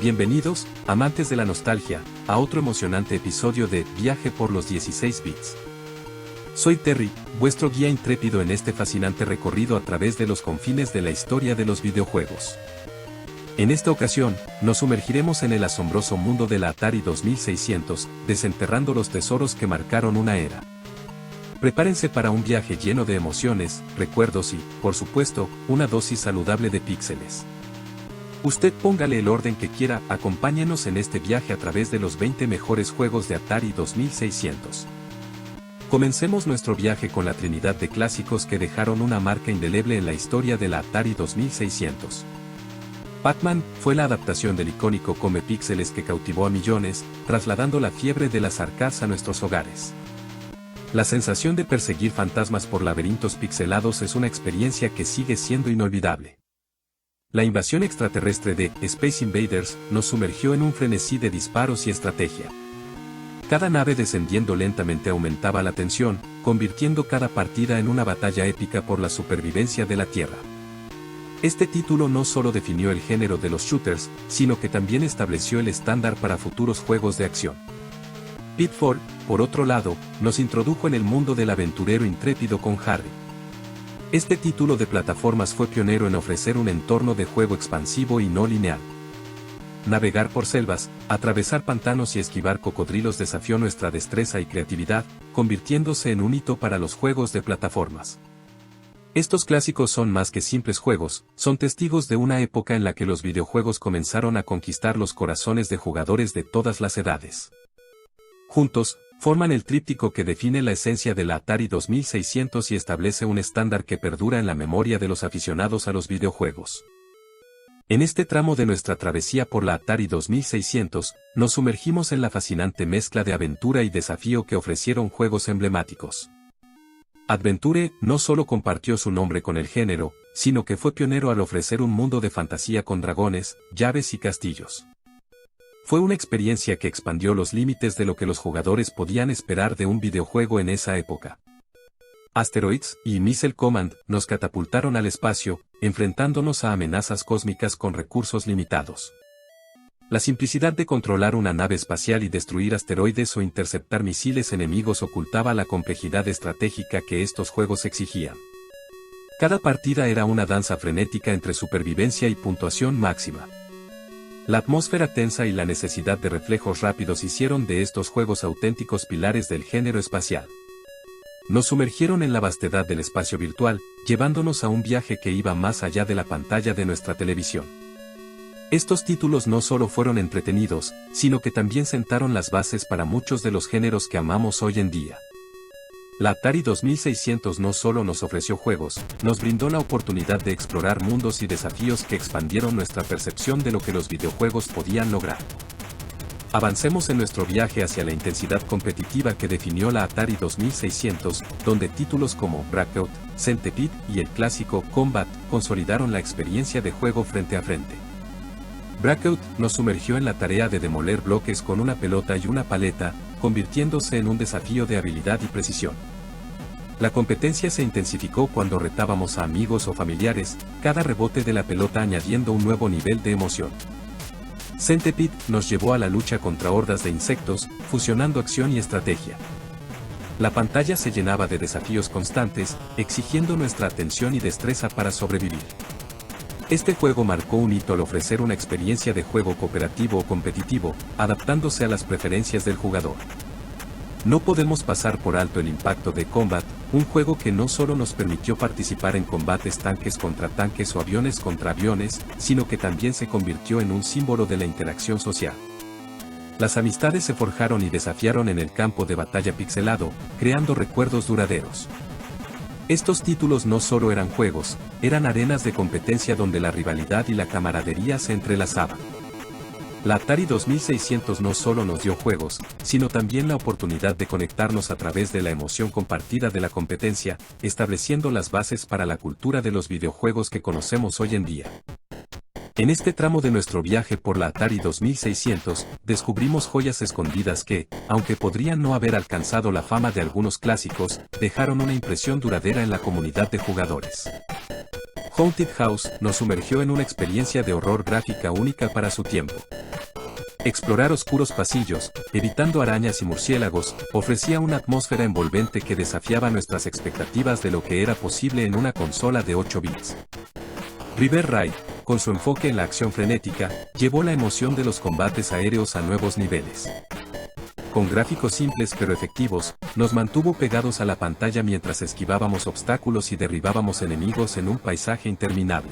Bienvenidos, amantes de la nostalgia, a otro emocionante episodio de Viaje por los 16 bits. Soy Terry, vuestro guía intrépido en este fascinante recorrido a través de los confines de la historia de los videojuegos. En esta ocasión, nos sumergiremos en el asombroso mundo de la Atari 2600, desenterrando los tesoros que marcaron una era. Prepárense para un viaje lleno de emociones, recuerdos y, por supuesto, una dosis saludable de píxeles. Usted póngale el orden que quiera, acompáñenos en este viaje a través de los 20 mejores juegos de Atari 2600. Comencemos nuestro viaje con la trinidad de clásicos que dejaron una marca indeleble en la historia de la Atari 2600. Pac-Man fue la adaptación del icónico Come Píxeles que cautivó a millones, trasladando la fiebre de las arcades a nuestros hogares. La sensación de perseguir fantasmas por laberintos pixelados es una experiencia que sigue siendo inolvidable. La invasión extraterrestre de Space Invaders nos sumergió en un frenesí de disparos y estrategia. Cada nave descendiendo lentamente aumentaba la tensión, convirtiendo cada partida en una batalla épica por la supervivencia de la Tierra. Este título no solo definió el género de los shooters, sino que también estableció el estándar para futuros juegos de acción. Pitfall, por otro lado, nos introdujo en el mundo del aventurero intrépido con Harry. Este título de plataformas fue pionero en ofrecer un entorno de juego expansivo y no lineal. Navegar por selvas, atravesar pantanos y esquivar cocodrilos desafió nuestra destreza y creatividad, convirtiéndose en un hito para los juegos de plataformas. Estos clásicos son más que simples juegos, son testigos de una época en la que los videojuegos comenzaron a conquistar los corazones de jugadores de todas las edades. Juntos, forman el tríptico que define la esencia de la Atari 2600 y establece un estándar que perdura en la memoria de los aficionados a los videojuegos. En este tramo de nuestra travesía por la Atari 2600, nos sumergimos en la fascinante mezcla de aventura y desafío que ofrecieron juegos emblemáticos. Adventure no solo compartió su nombre con el género, sino que fue pionero al ofrecer un mundo de fantasía con dragones, llaves y castillos. Fue una experiencia que expandió los límites de lo que los jugadores podían esperar de un videojuego en esa época. Asteroids y Missile Command nos catapultaron al espacio, enfrentándonos a amenazas cósmicas con recursos limitados. La simplicidad de controlar una nave espacial y destruir asteroides o interceptar misiles enemigos ocultaba la complejidad estratégica que estos juegos exigían. Cada partida era una danza frenética entre supervivencia y puntuación máxima. La atmósfera tensa y la necesidad de reflejos rápidos hicieron de estos juegos auténticos pilares del género espacial. Nos sumergieron en la vastedad del espacio virtual, llevándonos a un viaje que iba más allá de la pantalla de nuestra televisión. Estos títulos no solo fueron entretenidos, sino que también sentaron las bases para muchos de los géneros que amamos hoy en día. La Atari 2600 no solo nos ofreció juegos, nos brindó la oportunidad de explorar mundos y desafíos que expandieron nuestra percepción de lo que los videojuegos podían lograr. Avancemos en nuestro viaje hacia la intensidad competitiva que definió la Atari 2600, donde títulos como Breakout, Centipede y el clásico Combat consolidaron la experiencia de juego frente a frente. Breakout nos sumergió en la tarea de demoler bloques con una pelota y una paleta, convirtiéndose en un desafío de habilidad y precisión. La competencia se intensificó cuando retábamos a amigos o familiares, cada rebote de la pelota añadiendo un nuevo nivel de emoción. Centipede nos llevó a la lucha contra hordas de insectos, fusionando acción y estrategia. La pantalla se llenaba de desafíos constantes, exigiendo nuestra atención y destreza para sobrevivir. Este juego marcó un hito al ofrecer una experiencia de juego cooperativo o competitivo, adaptándose a las preferencias del jugador. No podemos pasar por alto el impacto de Combat, un juego que no solo nos permitió participar en combates tanques contra tanques o aviones contra aviones, sino que también se convirtió en un símbolo de la interacción social. Las amistades se forjaron y desafiaron en el campo de batalla pixelado, creando recuerdos duraderos. Estos títulos no solo eran juegos, eran arenas de competencia donde la rivalidad y la camaradería se entrelazaban. La Atari 2600 no solo nos dio juegos, sino también la oportunidad de conectarnos a través de la emoción compartida de la competencia, estableciendo las bases para la cultura de los videojuegos que conocemos hoy en día. En este tramo de nuestro viaje por la Atari 2600, descubrimos joyas escondidas que, aunque podrían no haber alcanzado la fama de algunos clásicos, dejaron una impresión duradera en la comunidad de jugadores. Haunted House nos sumergió en una experiencia de horror gráfica única para su tiempo. Explorar oscuros pasillos, evitando arañas y murciélagos, ofrecía una atmósfera envolvente que desafiaba nuestras expectativas de lo que era posible en una consola de 8 bits. River Raid, con su enfoque en la acción frenética, llevó la emoción de los combates aéreos a nuevos niveles. Con gráficos simples pero efectivos, nos mantuvo pegados a la pantalla mientras esquivábamos obstáculos y derribábamos enemigos en un paisaje interminable.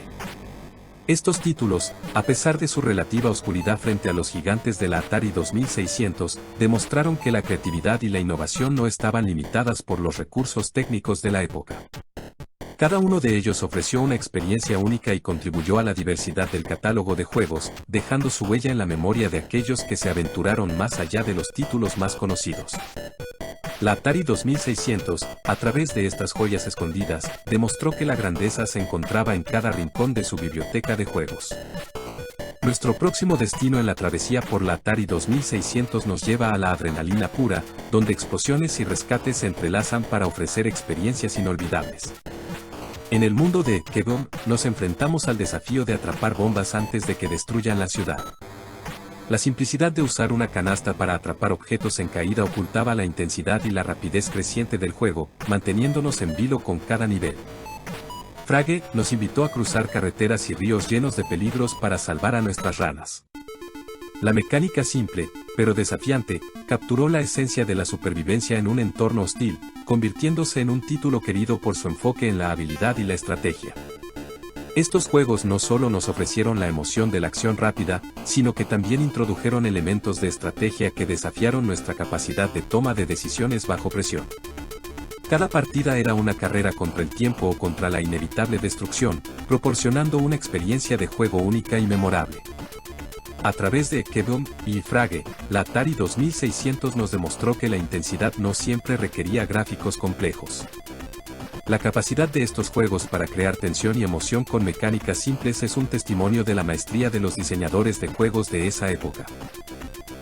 Estos títulos, a pesar de su relativa oscuridad frente a los gigantes de la Atari 2600, demostraron que la creatividad y la innovación no estaban limitadas por los recursos técnicos de la época. Cada uno de ellos ofreció una experiencia única y contribuyó a la diversidad del catálogo de juegos, dejando su huella en la memoria de aquellos que se aventuraron más allá de los títulos más conocidos. La Atari 2600, a través de estas joyas escondidas, demostró que la grandeza se encontraba en cada rincón de su biblioteca de juegos. Nuestro próximo destino en la travesía por la Atari 2600 nos lleva a la adrenalina pura, donde explosiones y rescates se entrelazan para ofrecer experiencias inolvidables. En el mundo de Kebom, nos enfrentamos al desafío de atrapar bombas antes de que destruyan la ciudad. La simplicidad de usar una canasta para atrapar objetos en caída ocultaba la intensidad y la rapidez creciente del juego, manteniéndonos en vilo con cada nivel. Frage nos invitó a cruzar carreteras y ríos llenos de peligros para salvar a nuestras ranas. La mecánica simple, pero desafiante, capturó la esencia de la supervivencia en un entorno hostil, convirtiéndose en un título querido por su enfoque en la habilidad y la estrategia. Estos juegos no solo nos ofrecieron la emoción de la acción rápida, sino que también introdujeron elementos de estrategia que desafiaron nuestra capacidad de toma de decisiones bajo presión. Cada partida era una carrera contra el tiempo o contra la inevitable destrucción, proporcionando una experiencia de juego única y memorable. A través de Kebom y Frage, la Atari 2600 nos demostró que la intensidad no siempre requería gráficos complejos. La capacidad de estos juegos para crear tensión y emoción con mecánicas simples es un testimonio de la maestría de los diseñadores de juegos de esa época.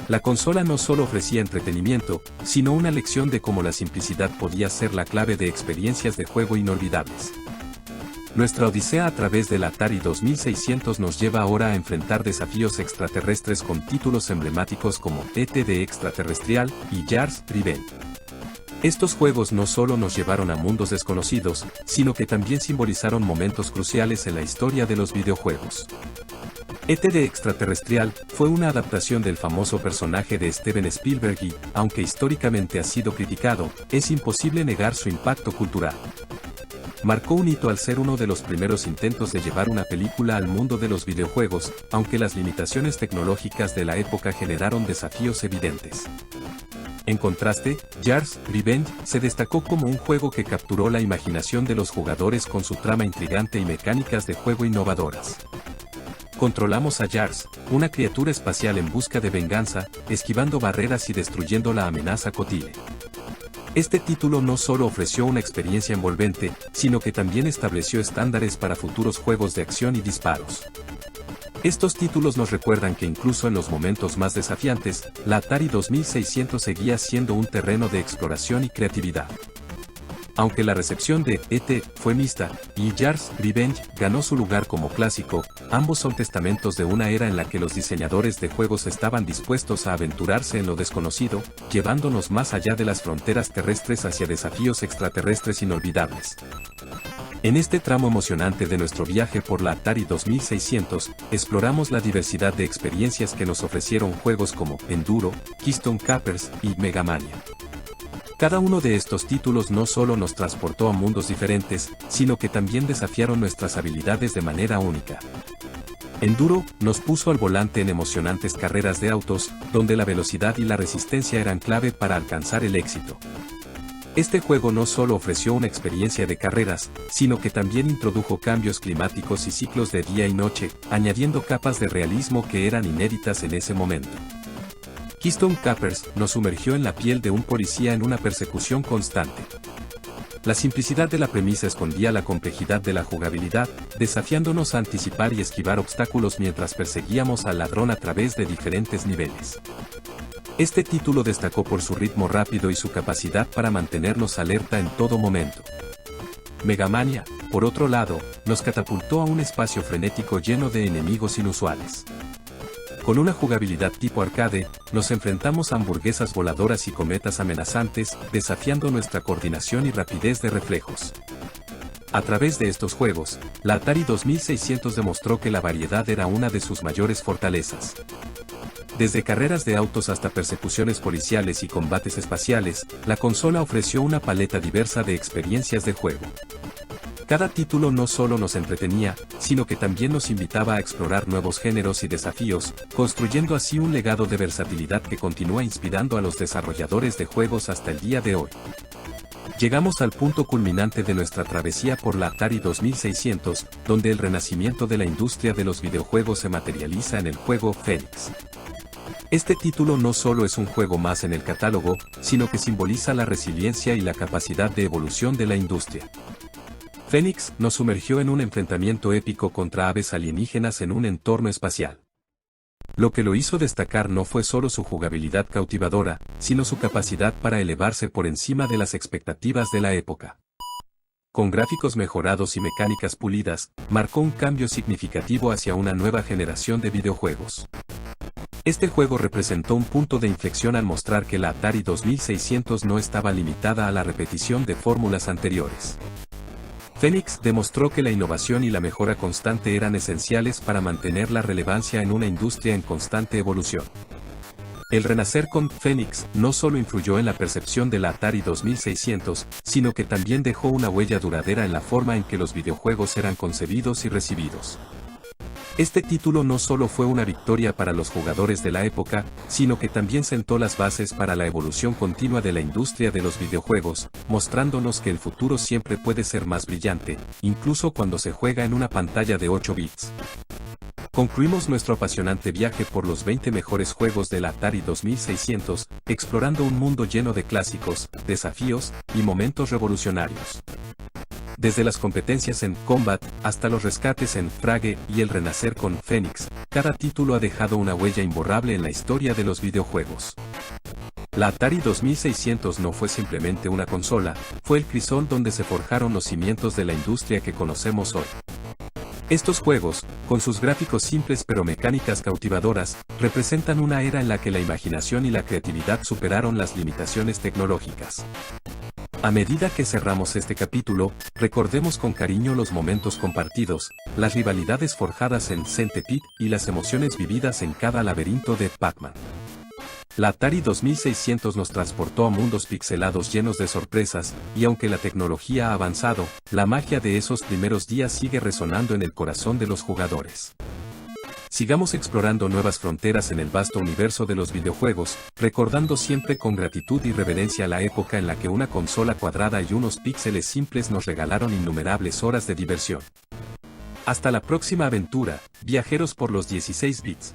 La consola no solo ofrecía entretenimiento, sino una lección de cómo la simplicidad podía ser la clave de experiencias de juego inolvidables. Nuestra odisea a través del Atari 2600 nos lleva ahora a enfrentar desafíos extraterrestres con títulos emblemáticos como E.T. the Extraterrestrial y Yars' Revenge. Estos juegos no solo nos llevaron a mundos desconocidos, sino que también simbolizaron momentos cruciales en la historia de los videojuegos. E.T. the Extraterrestrial fue una adaptación del famoso personaje de Steven Spielberg y, aunque históricamente ha sido criticado, es imposible negar su impacto cultural. Marcó un hito al ser uno de los primeros intentos de llevar una película al mundo de los videojuegos, aunque las limitaciones tecnológicas de la época generaron desafíos evidentes. En contraste, Yars' Revenge se destacó como un juego que capturó la imaginación de los jugadores con su trama intrigante y mecánicas de juego innovadoras. Controlamos a Yars, una criatura espacial en busca de venganza, esquivando barreras y destruyendo la amenaza Cotile. Este título no solo ofreció una experiencia envolvente, sino que también estableció estándares para futuros juegos de acción y disparos. Estos títulos nos recuerdan que incluso en los momentos más desafiantes, la Atari 2600 seguía siendo un terreno de exploración y creatividad. Aunque la recepción de E.T. fue mixta, y Yars' Revenge ganó su lugar como clásico, ambos son testamentos de una era en la que los diseñadores de juegos estaban dispuestos a aventurarse en lo desconocido, llevándonos más allá de las fronteras terrestres hacia desafíos extraterrestres inolvidables. En este tramo emocionante de nuestro viaje por la Atari 2600, exploramos la diversidad de experiencias que nos ofrecieron juegos como Enduro, Keystone Capers y Mega Mania. Cada uno de estos títulos no solo nos transportó a mundos diferentes, sino que también desafiaron nuestras habilidades de manera única. Enduro nos puso al volante en emocionantes carreras de autos, donde la velocidad y la resistencia eran clave para alcanzar el éxito. Este juego no solo ofreció una experiencia de carreras, sino que también introdujo cambios climáticos y ciclos de día y noche, añadiendo capas de realismo que eran inéditas en ese momento. Keystone Capers nos sumergió en la piel de un policía en una persecución constante. La simplicidad de la premisa escondía la complejidad de la jugabilidad, desafiándonos a anticipar y esquivar obstáculos mientras perseguíamos al ladrón a través de diferentes niveles. Este título destacó por su ritmo rápido y su capacidad para mantenernos alerta en todo momento. Mega Mania por otro lado, nos catapultó a un espacio frenético lleno de enemigos inusuales. Con una jugabilidad tipo arcade, nos enfrentamos a hamburguesas voladoras y cometas amenazantes, desafiando nuestra coordinación y rapidez de reflejos. A través de estos juegos, la Atari 2600 demostró que la variedad era una de sus mayores fortalezas. Desde carreras de autos hasta persecuciones policiales y combates espaciales, la consola ofreció una paleta diversa de experiencias de juego. Cada título no solo nos entretenía, sino que también nos invitaba a explorar nuevos géneros y desafíos, construyendo así un legado de versatilidad que continúa inspirando a los desarrolladores de juegos hasta el día de hoy. Llegamos al punto culminante de nuestra travesía por la Atari 2600, donde el renacimiento de la industria de los videojuegos se materializa en el juego Phoenix. Este título no solo es un juego más en el catálogo, sino que simboliza la resiliencia y la capacidad de evolución de la industria. Phoenix nos sumergió en un enfrentamiento épico contra aves alienígenas en un entorno espacial. Lo que lo hizo destacar no fue solo su jugabilidad cautivadora, sino su capacidad para elevarse por encima de las expectativas de la época. Con gráficos mejorados y mecánicas pulidas, marcó un cambio significativo hacia una nueva generación de videojuegos. Este juego representó un punto de inflexión al mostrar que la Atari 2600 no estaba limitada a la repetición de fórmulas anteriores. Phoenix demostró que la innovación y la mejora constante eran esenciales para mantener la relevancia en una industria en constante evolución. El renacer con Phoenix no solo influyó en la percepción de la Atari 2600, sino que también dejó una huella duradera en la forma en que los videojuegos eran concebidos y recibidos. Este título no solo fue una victoria para los jugadores de la época, sino que también sentó las bases para la evolución continua de la industria de los videojuegos, mostrándonos que el futuro siempre puede ser más brillante, incluso cuando se juega en una pantalla de 8 bits. Concluimos nuestro apasionante viaje por los 20 mejores juegos de la Atari 2600, explorando un mundo lleno de clásicos, desafíos y momentos revolucionarios. Desde las competencias en Combat, hasta los rescates en Frage y el renacer con Phoenix, cada título ha dejado una huella imborrable en la historia de los videojuegos. La Atari 2600 no fue simplemente una consola, fue el crisol donde se forjaron los cimientos de la industria que conocemos hoy. Estos juegos, con sus gráficos simples pero mecánicas cautivadoras, representan una era en la que la imaginación y la creatividad superaron las limitaciones tecnológicas. A medida que cerramos este capítulo, recordemos con cariño los momentos compartidos, las rivalidades forjadas en Centipede y las emociones vividas en cada laberinto de Pac-Man. La Atari 2600 nos transportó a mundos pixelados llenos de sorpresas, y aunque la tecnología ha avanzado, la magia de esos primeros días sigue resonando en el corazón de los jugadores. Sigamos explorando nuevas fronteras en el vasto universo de los videojuegos, recordando siempre con gratitud y reverencia la época en la que una consola cuadrada y unos píxeles simples nos regalaron innumerables horas de diversión. Hasta la próxima aventura, viajeros por los 16 bits.